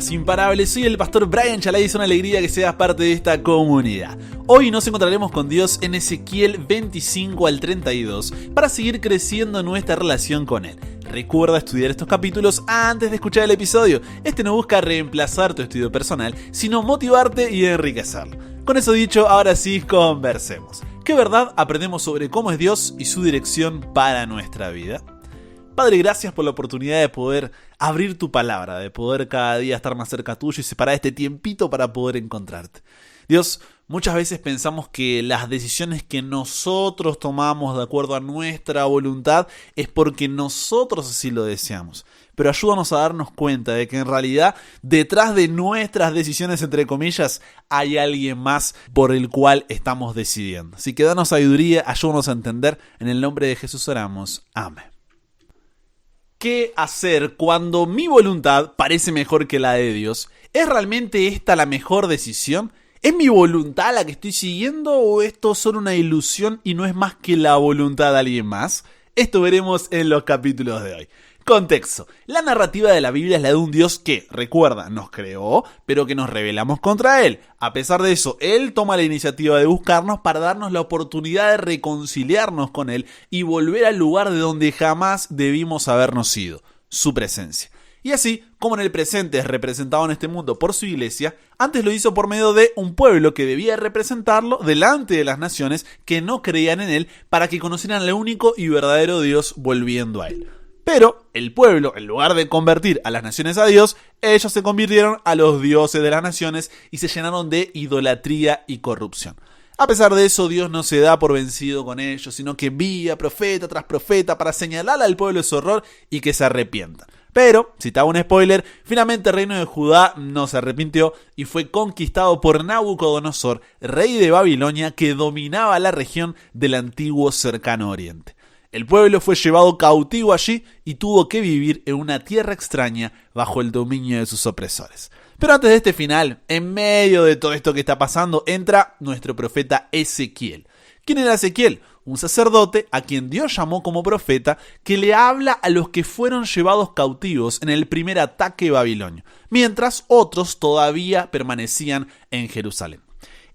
buenas, imparables. Soy el pastor Brian Chalai y es una alegría que seas parte de esta comunidad. Hoy nos encontraremos con Dios en Ezequiel 25 al 32 para seguir creciendo nuestra relación con Él. Recuerda estudiar estos capítulos antes de escuchar el episodio. Este no busca reemplazar tu estudio personal, sino motivarte y enriquecerlo. Con eso dicho, ahora sí, conversemos. ¿Qué verdad aprendemos sobre cómo es Dios y su dirección para nuestra vida? Padre, gracias por la oportunidad de poder abrir tu palabra, de poder cada día estar más cerca tuyo y separar este tiempito para poder encontrarte. Dios, muchas veces pensamos que las decisiones que nosotros tomamos de acuerdo a nuestra voluntad es porque nosotros así lo deseamos. Pero ayúdanos a darnos cuenta de que en realidad detrás de nuestras decisiones, entre comillas, hay alguien más por el cual estamos decidiendo. Así que danos sabiduría, ayúdanos a entender. En el nombre de Jesús oramos. Amén. ¿Qué hacer cuando mi voluntad parece mejor que la de Dios? ¿Es realmente esta la mejor decisión? ¿Es mi voluntad la que estoy siguiendo o esto es solo una ilusión y no es más que la voluntad de alguien más? Esto veremos en los capítulos de hoy. Contexto. La narrativa de la Biblia es la de un Dios que, recuerda, nos creó, pero que nos rebelamos contra Él. A pesar de eso, Él toma la iniciativa de buscarnos para darnos la oportunidad de reconciliarnos con Él y volver al lugar de donde jamás debimos habernos ido, su presencia. Y así, como en el presente es representado en este mundo por su iglesia, antes lo hizo por medio de un pueblo que debía representarlo delante de las naciones que no creían en Él para que conocieran al único y verdadero Dios volviendo a Él. Pero el pueblo, en lugar de convertir a las naciones a Dios, ellos se convirtieron a los dioses de las naciones y se llenaron de idolatría y corrupción. A pesar de eso, Dios no se da por vencido con ellos, sino que envía profeta tras profeta para señalar al pueblo su error y que se arrepientan. Pero, si te hago un spoiler, finalmente el reino de Judá no se arrepintió y fue conquistado por Nabucodonosor, rey de Babilonia que dominaba la región del antiguo cercano oriente. El pueblo fue llevado cautivo allí y tuvo que vivir en una tierra extraña bajo el dominio de sus opresores. Pero antes de este final, en medio de todo esto que está pasando, entra nuestro profeta Ezequiel. ¿Quién era Ezequiel? Un sacerdote a quien Dios llamó como profeta que le habla a los que fueron llevados cautivos en el primer ataque babilonio, mientras otros todavía permanecían en Jerusalén.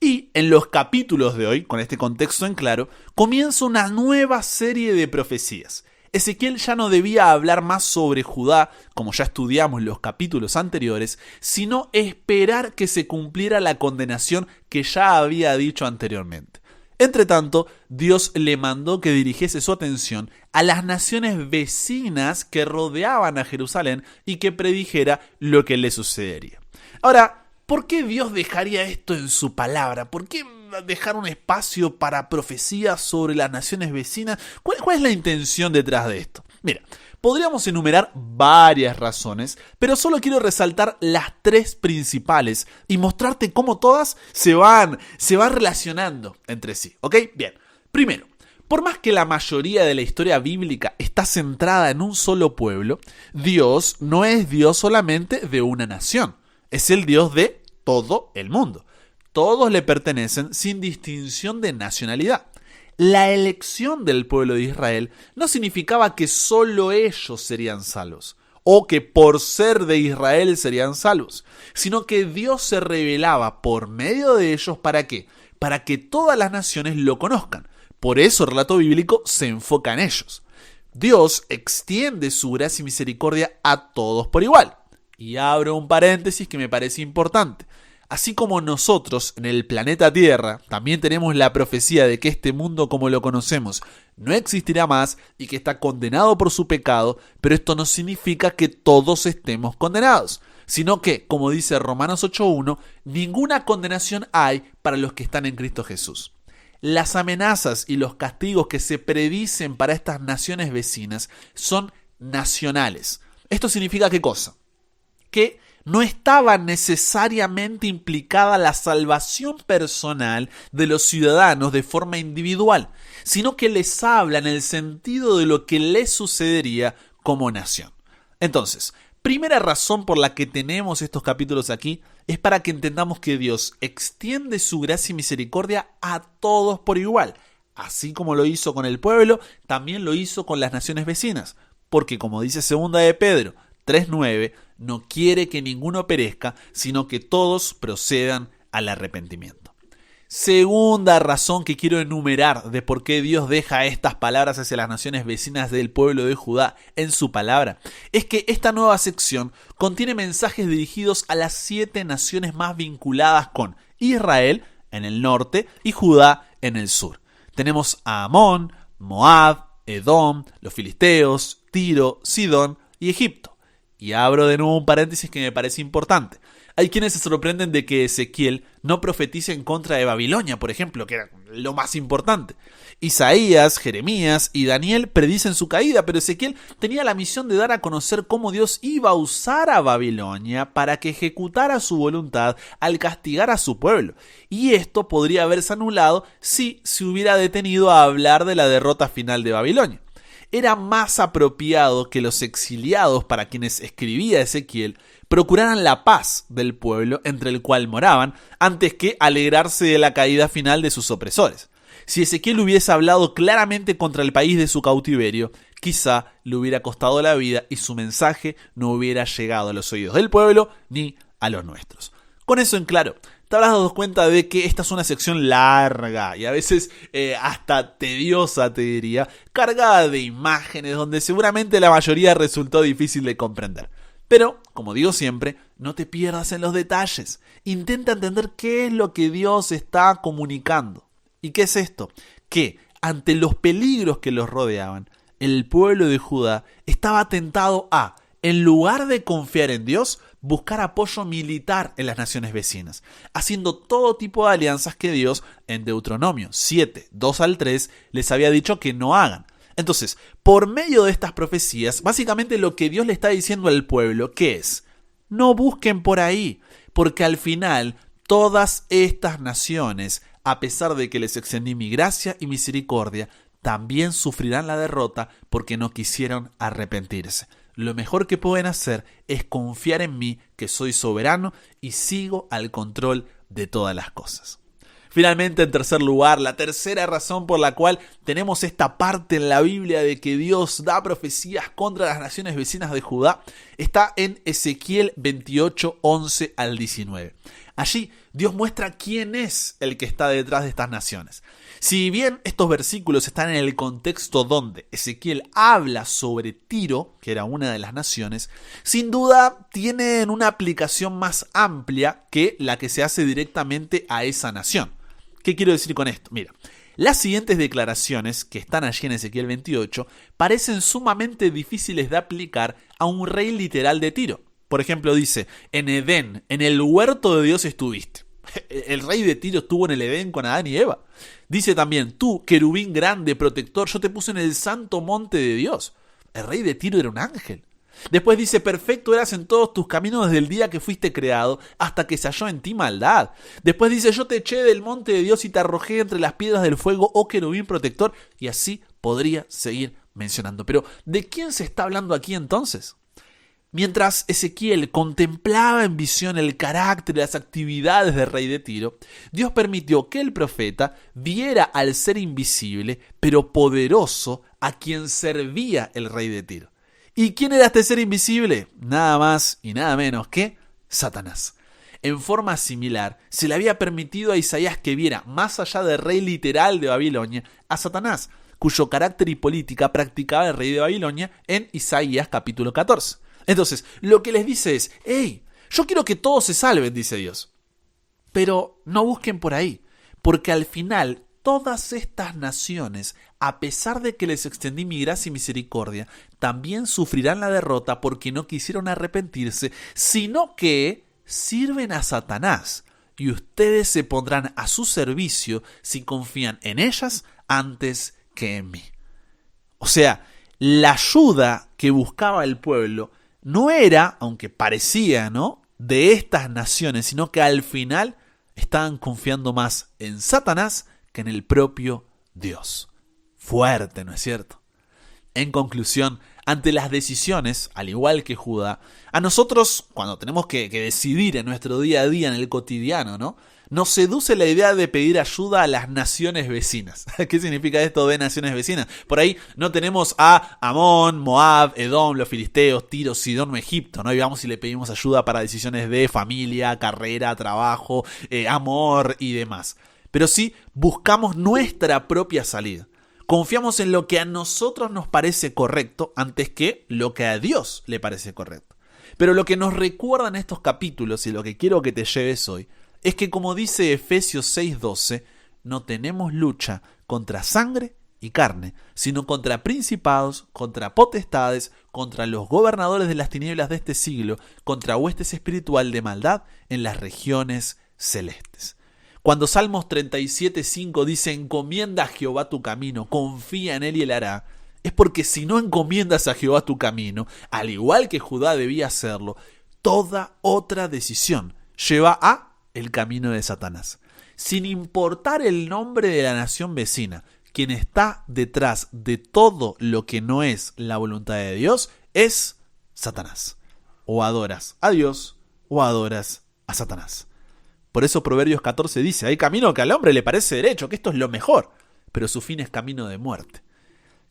Y en los capítulos de hoy, con este contexto en claro, comienza una nueva serie de profecías. Ezequiel ya no debía hablar más sobre Judá, como ya estudiamos en los capítulos anteriores, sino esperar que se cumpliera la condenación que ya había dicho anteriormente. Entretanto, Dios le mandó que dirigiese su atención a las naciones vecinas que rodeaban a Jerusalén y que predijera lo que le sucedería. Ahora, ¿por qué Dios dejaría esto en su palabra? ¿Por qué dejar un espacio para profecías sobre las naciones vecinas? ¿Cuál es la intención detrás de esto? Mira, podríamos enumerar varias razones, pero solo quiero resaltar las tres principales y mostrarte cómo todas se van relacionando entre sí, ¿ok? Bien, primero, por más que la mayoría de la historia bíblica está centrada en un solo pueblo, Dios no es Dios solamente de una nación. Es el Dios de todo el mundo. Todos le pertenecen sin distinción de nacionalidad. La elección del pueblo de Israel no significaba que solo ellos serían salvos, o que por ser de Israel serían salvos, sino que Dios se revelaba por medio de ellos ¿para qué? Para que todas las naciones lo conozcan. Por eso el relato bíblico se enfoca en ellos. Dios extiende su gracia y misericordia a todos por igual. Y abro un paréntesis que me parece importante. Así como nosotros en el planeta Tierra también tenemos la profecía de que este mundo como lo conocemos no existirá más y que está condenado por su pecado, pero esto no significa que todos estemos condenados, sino que, como dice Romanos 8:1, ninguna condenación hay para los que están en Cristo Jesús. Las amenazas y los castigos que se predicen para estas naciones vecinas son nacionales. ¿Esto significa qué cosa? Que no estaba necesariamente implicada la salvación personal de los ciudadanos de forma individual, sino que les habla en el sentido de lo que les sucedería como nación. Entonces, primera razón por la que tenemos estos capítulos aquí es para que entendamos que Dios extiende su gracia y misericordia a todos por igual. Así como lo hizo con el pueblo, también lo hizo con las naciones vecinas. Porque como dice 2 de Pedro 3:9, no quiere que ninguno perezca, sino que todos procedan al arrepentimiento. Segunda razón que quiero enumerar de por qué Dios deja estas palabras hacia las naciones vecinas del pueblo de Judá en su palabra, es que esta nueva sección contiene mensajes dirigidos a las 7 naciones más vinculadas con Israel en el norte y Judá en el sur. Tenemos a Amón, Moab, Edom, los filisteos, Tiro, Sidón y Egipto. Y abro de nuevo un paréntesis que me parece importante. Hay quienes se sorprenden de que Ezequiel no profetice en contra de Babilonia, por ejemplo, que era lo más importante. Isaías, Jeremías y Daniel predicen su caída, pero Ezequiel tenía la misión de dar a conocer cómo Dios iba a usar a Babilonia para que ejecutara su voluntad al castigar a su pueblo. Y esto podría haberse anulado si se hubiera detenido a hablar de la derrota final de Babilonia. Era más apropiado que los exiliados para quienes escribía Ezequiel procuraran la paz del pueblo entre el cual moraban antes que alegrarse de la caída final de sus opresores. Si Ezequiel hubiese hablado claramente contra el país de su cautiverio, quizá le hubiera costado la vida y su mensaje no hubiera llegado a los oídos del pueblo ni a los nuestros. Con eso en claro, te habrás dado cuenta de que esta es una sección larga y a veces hasta tediosa, te diría, cargada de imágenes donde seguramente la mayoría resultó difícil de comprender. Pero, como digo siempre, no te pierdas en los detalles. Intenta entender qué es lo que Dios está comunicando. ¿Y qué es esto? Que, ante los peligros que los rodeaban, el pueblo de Judá estaba tentado a, en lugar de confiar en Dios, buscar apoyo militar en las naciones vecinas, haciendo todo tipo de alianzas que Dios, en Deuteronomio 7, 2 al 3, les había dicho que no hagan. Entonces, por medio de estas profecías, básicamente lo que Dios le está diciendo al pueblo, ¿qué es? No busquen por ahí, porque al final todas estas naciones, a pesar de que les extendí mi gracia y misericordia, también sufrirán la derrota porque no quisieron arrepentirse. Lo mejor que pueden hacer es confiar en mí, que soy soberano y sigo al control de todas las cosas. Finalmente, en tercer lugar, la tercera razón por la cual tenemos esta parte en la Biblia de que Dios da profecías contra las naciones vecinas de Judá está en Ezequiel 28, 11 al 19. Allí Dios muestra quién es el que está detrás de estas naciones. Si bien estos versículos están en el contexto donde Ezequiel habla sobre Tiro, que era una de las naciones, sin duda tienen una aplicación más amplia que la que se hace directamente a esa nación. ¿Qué quiero decir con esto? Mira, las siguientes declaraciones que están allí en Ezequiel 28 parecen sumamente difíciles de aplicar a un rey literal de Tiro. Por ejemplo, dice, en Edén, en el huerto de Dios estuviste. El rey de Tiro estuvo en el Edén con Adán y Eva. Dice también, tú, querubín grande, protector, yo te puse en el santo monte de Dios. El rey de Tiro era un ángel. Después dice, perfecto eras en todos tus caminos desde el día que fuiste creado hasta que se halló en ti maldad. Después dice, yo te eché del monte de Dios y te arrojé entre las piedras del fuego, oh querubín protector. Y así podría seguir mencionando. Pero, ¿de quién se está hablando aquí entonces? Mientras Ezequiel contemplaba en visión el carácter y las actividades del rey de Tiro, Dios permitió que el profeta viera al ser invisible, pero poderoso, a quien servía el rey de Tiro. ¿Y quién era este ser invisible? Nada más y nada menos que Satanás. En forma similar, se le había permitido a Isaías que viera, más allá del rey literal de Babilonia, a Satanás, cuyo carácter y política practicaba el rey de Babilonia en Isaías capítulo 14. Entonces, lo que les dice es, hey, yo quiero que todos se salven, dice Dios. Pero no busquen por ahí, porque al final todas estas naciones, a pesar de que les extendí mi gracia y misericordia, también sufrirán la derrota porque no quisieron arrepentirse, sino que sirven a Satanás. Y ustedes se pondrán a su servicio si confían en ellas antes que en mí. O sea, la ayuda que buscaba el pueblo no era, aunque parecía, ¿no?, de estas naciones, sino que al final estaban confiando más en Satanás que en el propio Dios. Fuerte, ¿no es cierto? En conclusión, ante las decisiones, al igual que Judá, a nosotros, cuando tenemos que decidir en nuestro día a día, en el cotidiano, ¿no? Nos seduce la idea de pedir ayuda a las naciones vecinas. ¿Qué significa esto de naciones vecinas? Por ahí no tenemos a Amón, Moab, Edom, los filisteos, Tiro, Sidón o Egipto, ¿no? Y vamos y le pedimos ayuda para decisiones de familia, carrera, trabajo, amor y demás. Pero sí buscamos nuestra propia salida. Confiamos en lo que a nosotros nos parece correcto antes que lo que a Dios le parece correcto. Pero lo que nos recuerdan estos capítulos y lo que quiero que te lleves hoy es que, como dice Efesios 6:12, no tenemos lucha contra sangre y carne, sino contra principados, contra potestades, contra los gobernadores de las tinieblas de este siglo, contra huestes espiritual de maldad en las regiones celestes. Cuando Salmos 37:5 dice: encomienda a Jehová tu camino, confía en él y él hará, es porque si no encomiendas a Jehová tu camino, al igual que Judá debía hacerlo, toda otra decisión lleva a el camino de Satanás. Sin importar el nombre de la nación vecina, quien está detrás de todo lo que no es la voluntad de Dios es Satanás. O adoras a Dios o adoras a Satanás. Por eso Proverbios 14 dice: hay camino que al hombre le parece derecho, que esto es lo mejor, pero su fin es camino de muerte.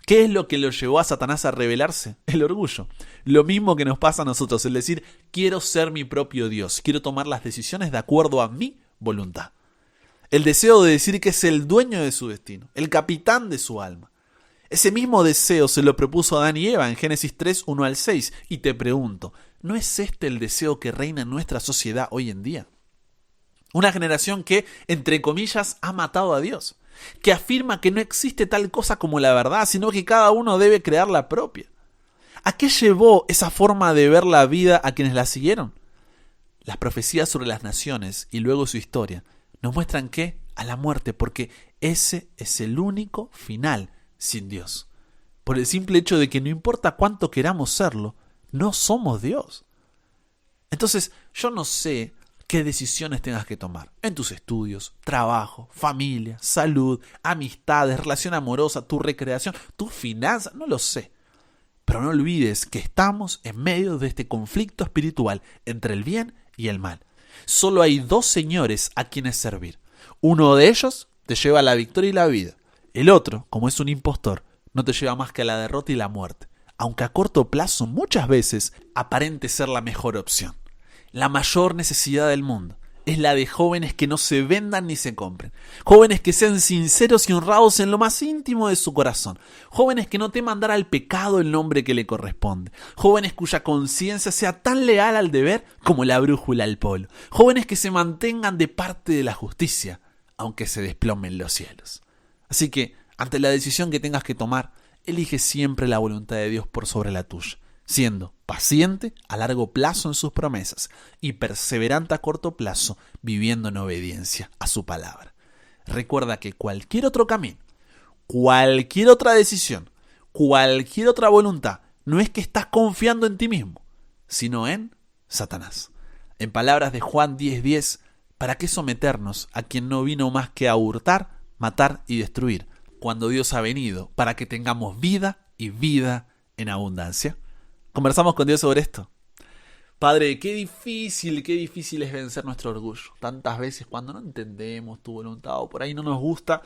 ¿Qué es lo que lo llevó a Satanás a rebelarse? El orgullo. Lo mismo que nos pasa a nosotros, el decir: quiero ser mi propio Dios, quiero tomar las decisiones de acuerdo a mi voluntad. El deseo de decir que es el dueño de su destino, el capitán de su alma. Ese mismo deseo se lo propuso Adán y Eva en Génesis 3:1-6. Y te pregunto, ¿no es este el deseo que reina en nuestra sociedad hoy en día? Una generación que, entre comillas, ha matado a Dios, que afirma que no existe tal cosa como la verdad, sino que cada uno debe crear la propia. ¿A qué llevó esa forma de ver la vida a quienes la siguieron? Las profecías sobre las naciones y luego su historia nos muestran que a la muerte, porque ese es el único final sin Dios. Por el simple hecho de que no importa cuánto queramos serlo, no somos Dios. Entonces, yo no sé qué decisiones tengas que tomar en tus estudios, trabajo, familia, salud, amistades, relación amorosa, tu recreación, tus finanzas, no lo sé. Pero no olvides que estamos en medio de este conflicto espiritual entre el bien y el mal. Solo hay dos señores a quienes servir. Uno de ellos te lleva a la victoria y la vida. El otro, como es un impostor, no te lleva más que a la derrota y la muerte, aunque a corto plazo muchas veces aparente ser la mejor opción. La mayor necesidad del mundo es la de jóvenes que no se vendan ni se compren. Jóvenes que sean sinceros y honrados en lo más íntimo de su corazón. Jóvenes que no teman dar al pecado el nombre que le corresponde. Jóvenes cuya conciencia sea tan leal al deber como la brújula al polo. Jóvenes que se mantengan de parte de la justicia, aunque se desplomen los cielos. Así que, ante la decisión que tengas que tomar, elige siempre la voluntad de Dios por sobre la tuya, siendo paciente a largo plazo en sus promesas y perseverante a corto plazo, viviendo en obediencia a su palabra. Recuerda que cualquier otro camino, cualquier otra decisión, cualquier otra voluntad, no es que estás confiando en ti mismo, sino en Satanás. En palabras de Juan 10:10, ¿para qué someternos a quien no vino más que a hurtar, matar y destruir, cuando Dios ha venido para que tengamos vida y vida en abundancia? Conversamos con Dios sobre esto. Padre, qué difícil es vencer nuestro orgullo. Tantas veces cuando no entendemos tu voluntad o por ahí no nos gusta,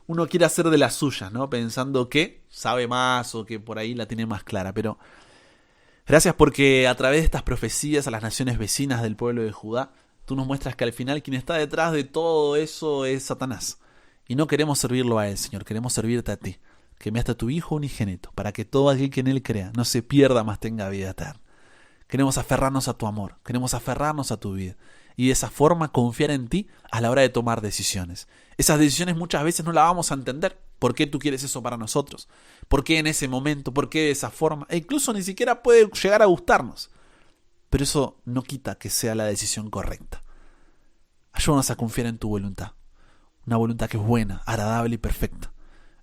uno quiere hacer de las suyas, ¿no? Pensando que sabe más o que por ahí la tiene más clara. Pero gracias porque a través de estas profecías a las naciones vecinas del pueblo de Judá, tú nos muestras que al final quien está detrás de todo eso es Satanás. Y no queremos servirlo a él, Señor, queremos servirte a ti. Que enviaste a tu Hijo unigénito, para que todo aquel que en él crea no se pierda, mas tenga vida eterna. Queremos aferrarnos a tu amor, queremos aferrarnos a tu vida, y de esa forma confiar en ti a la hora de tomar decisiones. Esas decisiones muchas veces no las vamos a entender. ¿Por qué tú quieres eso para nosotros? ¿Por qué en ese momento? ¿Por qué de esa forma? E incluso ni siquiera puede llegar a gustarnos. Pero eso no quita que sea la decisión correcta. Ayúdanos a confiar en tu voluntad. Una voluntad que es buena, agradable y perfecta.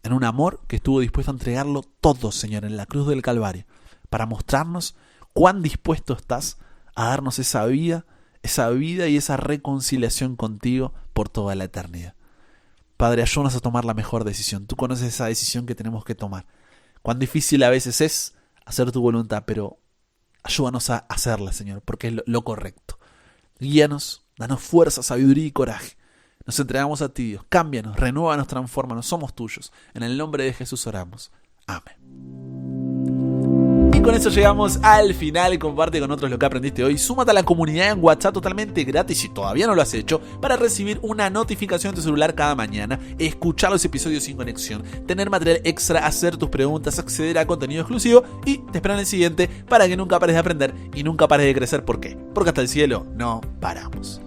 En un amor que estuvo dispuesto a entregarlo todo, Señor, en la cruz del Calvario, para mostrarnos cuán dispuesto estás a darnos esa vida y esa reconciliación contigo por toda la eternidad. Padre, ayúdanos a tomar la mejor decisión. Tú conoces esa decisión que tenemos que tomar. Cuán difícil a veces es hacer tu voluntad, pero ayúdanos a hacerla, Señor, porque es lo correcto. Guíanos, danos fuerza, sabiduría y coraje. Nos entregamos a ti, Dios. Cámbianos, renuévanos, transfórmanos. Somos tuyos. En el nombre de Jesús oramos. Amén. Y con eso llegamos al final. Comparte con otros lo que aprendiste hoy. Súmate a la comunidad en WhatsApp totalmente gratis si todavía no lo has hecho, para recibir una notificación en tu celular cada mañana, escuchar los episodios sin conexión, tener material extra, hacer tus preguntas, acceder a contenido exclusivo y te espero en el siguiente para que nunca pares de aprender y nunca pares de crecer. ¿Por qué? Porque hasta el cielo no paramos.